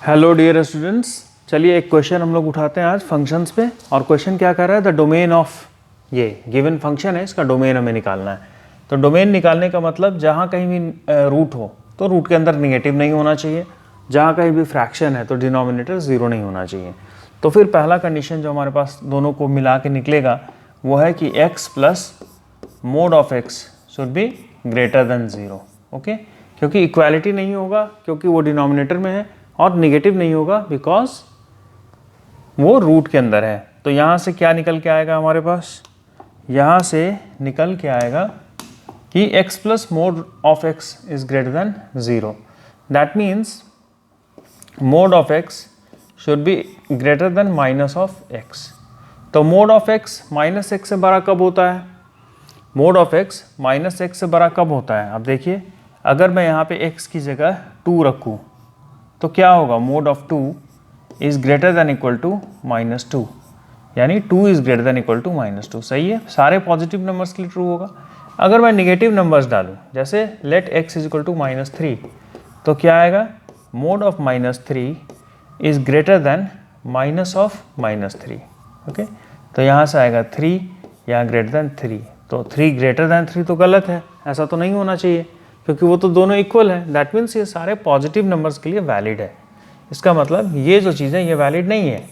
Hello dear students, चलिए एक question हम लोग उठाते हैं आज फंक्शंस पे। और क्वेश्चन क्या कर रहा है, द डोमेन ऑफ ये गिवन फंक्शन है, इसका डोमेन हमें निकालना है। तो डोमेन निकालने का मतलब जहाँ कहीं भी रूट हो तो रूट के अंदर निगेटिव नहीं होना चाहिए, जहाँ कहीं भी फ्रैक्शन है तो डिनोमिनेटर ज़ीरो नहीं होना चाहिए। तो फिर पहला कंडीशन जो हमारे पास दोनों को मिला के निकलेगा वो है कि x plus mode of x should be greater than zero. Okay, क्योंकि इक्वालिटी नहीं होगा क्योंकि वो डिनोमिनेटर में है, और निगेटिव नहीं होगा बिकॉज वो रूट के अंदर है। तो यहाँ से क्या निकल के आएगा हमारे पास, यहाँ से निकल के आएगा कि x plus mode of x is greater than zero. That means mode of x should be greater than minus of x। तो mode of x minus x से बड़ा कब होता है, mode of x minus x से बड़ा कब होता है। अब देखिए, अगर मैं यहाँ पे x की जगह 2 रखूँ तो क्या होगा, mod of 2 is greater than equal to minus 2, यानी 2 is greater than equal to minus 2। सही है, सारे पॉजिटिव नंबर्स के लिए ट्रू होगा। अगर मैं निगेटिव नंबर्स डालूं, जैसे let x is equal to minus 3, तो क्या आएगा, mod of minus 3 is greater than minus of minus 3। Okay, तो यहाँ से आएगा 3 या ग्रेटर देन 3। तो 3 ग्रेटर देन 3 तो गलत है, ऐसा तो नहीं होना चाहिए क्योंकि वो तो दोनों इक्वल है। दैट मीन्स ये सारे पॉजिटिव नंबर्स के लिए वैलिड है। इसका मतलब ये जो चीज़ है ये वैलिड नहीं है,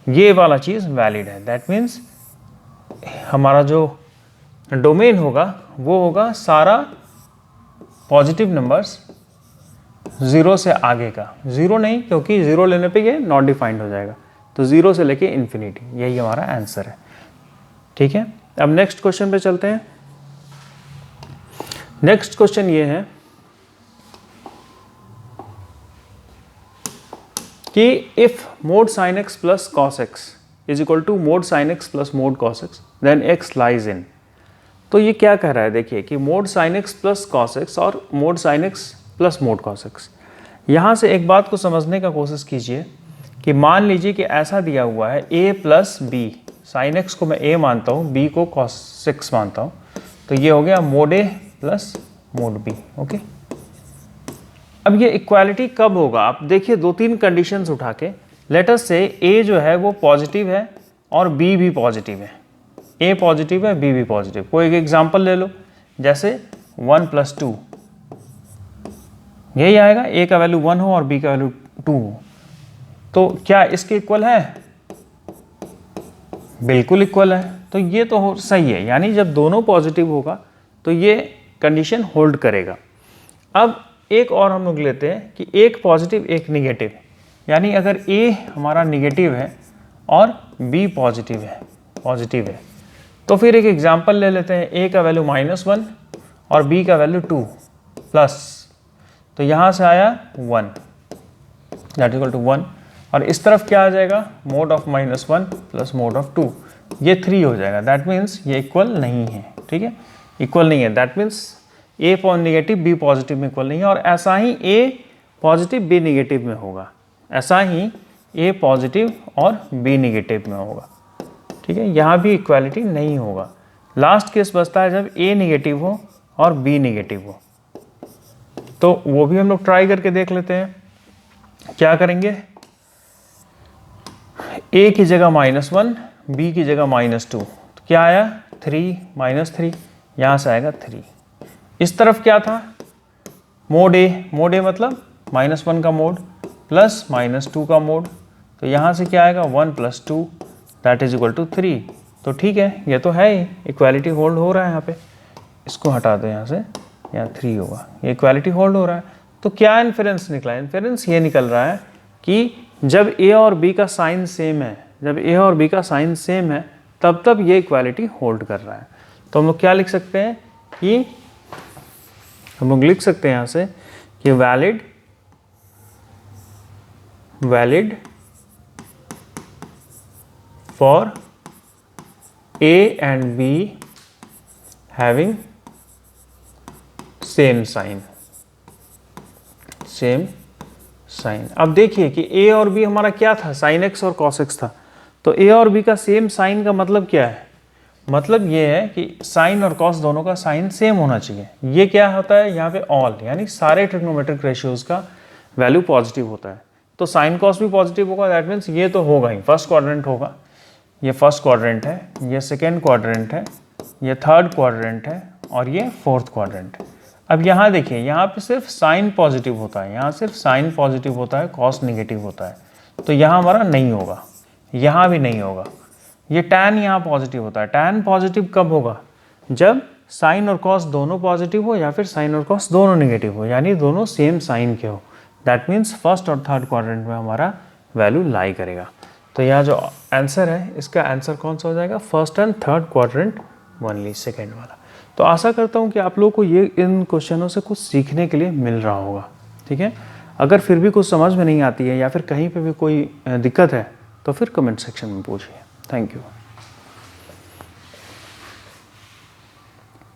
ये वाला चीज़ वैलिड है। दैट मीन्स हमारा जो डोमेन होगा वो होगा सारा पॉजिटिव नंबर्स ज़ीरो से आगे का। ज़ीरो नहीं, क्योंकि ज़ीरो लेने पे ये नॉट डिफाइंड हो जाएगा। तो ज़ीरो से लेके इन्फिनिटी, यही हमारा आंसर है। ठीक है, अब नेक्स्ट क्वेश्चन पे चलते हैं। नेक्स्ट क्वेश्चन ये है कि if mod sine x plus cos x is equal to mod sine x plus mod cos x then x lies in. तो ये क्या कह रहा है, देखिए कि mod sine x plus cos x और mod sine x plus mod cos x. यहाँ से एक बात को समझने का कोशिश कीजिए कि मान लीजिए कि ऐसा दिया हुआ है a plus b, sine x को मैं a मानता हूँ, b को कॉस एक्स मानता हूँ, तो ये हो गया mod a plus mod b. Okay, अब ये इक्वालिटी कब होगा, आप देखिए 2-3 कंडीशंस उठा के। लेट अस से a जो है वो पॉजिटिव है और b भी पॉजिटिव है, a पॉजिटिव है b भी पॉजिटिव। कोई एक एग्जांपल ले लो, जैसे 1 प्लस 2, यही आएगा, a का वैल्यू 1 हो और b का वैल्यू 2 हो, तो क्या इसके इक्वल है, बिल्कुल इक्वल है। तो ये तो सही है, यानी जब दोनों पॉजिटिव होगा तो ये कंडीशन होल्ड करेगा। अब एक और हम लोग लेते हैं कि एक पॉजिटिव एक निगेटिव, यानी अगर a हमारा निगेटिव है और b पॉजिटिव है, तो फिर एक एग्जांपल ले लेते हैं, a का वैल्यू -1 और b का वैल्यू 2 प्लस, तो यहाँ से आया 1 दैट इक्वल टू 1, और इस तरफ क्या आ जाएगा, mode of -1 plus mode of 2, ये 3 हो जाएगा। दैट मीन्स ये इक्वल नहीं है। ठीक है, इक्वल नहीं है, that means a negative b positive में इक्वल नहीं है, और ऐसा ही a पॉजिटिव b निगेटिव में होगा, ऐसा ही a पॉजिटिव और b निगेटिव में होगा। ठीक है, यहाँ भी इक्वालिटी नहीं होगा। लास्ट केस बचता है जब a निगेटिव हो और b निगेटिव हो, तो वो भी हम लोग ट्राई करके देख लेते हैं। क्या करेंगे, a की जगह -1, b की जगह -2, तो क्या आया 3 -3, यहाँ से आएगा 3। इस तरफ क्या था, मोड a मतलब -1 का मोड प्लस -2 का मोड, तो यहाँ से क्या आएगा 1 + 2 दैट इज इक्वल टू 3। तो ठीक है, ये तो है ही, इक्वालिटी होल्ड हो रहा है। यहाँ पे इसको हटा दो, यहाँ से यहाँ 3 होगा, ये इक्वालिटी होल्ड हो रहा है। तो क्या इन्फेरेंस निकला, इन्फेरेंस ये निकल रहा है कि जब a और b का साइन सेम है, जब a और b का साइन सेम है तब ये इक्वालिटी होल्ड कर रहा है। तो हम लोग क्या लिख सकते हैं कि हम लोग लिख सकते हैं यहाँ से कि valid for a and b having same sign. अब देखिए कि a और b हमारा क्या था, साइन x और कॉस x था, तो a और b का सेम साइन का मतलब क्या है, मतलब ये है कि साइन और कॉस दोनों का साइन सेम होना चाहिए। ये क्या होता है यहाँ पे ऑल, यानी सारे ट्रिग्नोमेट्रिक रेशियोज का वैल्यू पॉजिटिव होता है। तो साइन कॉस भी पॉजिटिव होगा, दैट मीन्स ये तो होगा ही, फर्स्ट क्वाड्रेंट होगा, ये फर्स्ट क्वाड्रेंट है, ये सेकेंड क्वाड्रेंट है, ये थर्ड क्वाड्रेंट है और ये फोर्थ क्वाड्रेंट है। अब यहाँ देखिए, यहाँ पे सिर्फ साइन पॉजिटिव होता है, यहाँ सिर्फ साइन पॉजिटिव होता है, कॉस निगेटिव होता है, तो यहाँ हमारा नहीं होगा, यहाँ भी नहीं होगा। ये टैन यहाँ पॉजिटिव होता है, टैन पॉजिटिव कब होगा, जब साइन और कॉस दोनों पॉजिटिव हो या फिर साइन और कॉस दोनों निगेटिव हो, यानी दोनों सेम साइन के हो, दैट मीन्स फर्स्ट और थर्ड क्वाड्रेंट में हमारा वैल्यू लाई करेगा। तो यहाँ जो आंसर है, इसका आंसर कौन सा हो जाएगा, first and third quadrant only, second वाला। तो आशा करता हूँ कि आप लोगों को ये इन क्वेश्चनों से कुछ सीखने के लिए मिल रहा होगा, ठीक है। अगर फिर भी कुछ समझ में नहीं आती है या फिर कहीं पे भी कोई दिक्कत है तो फिर कमेंट सेक्शन में पूछिए। Thank you.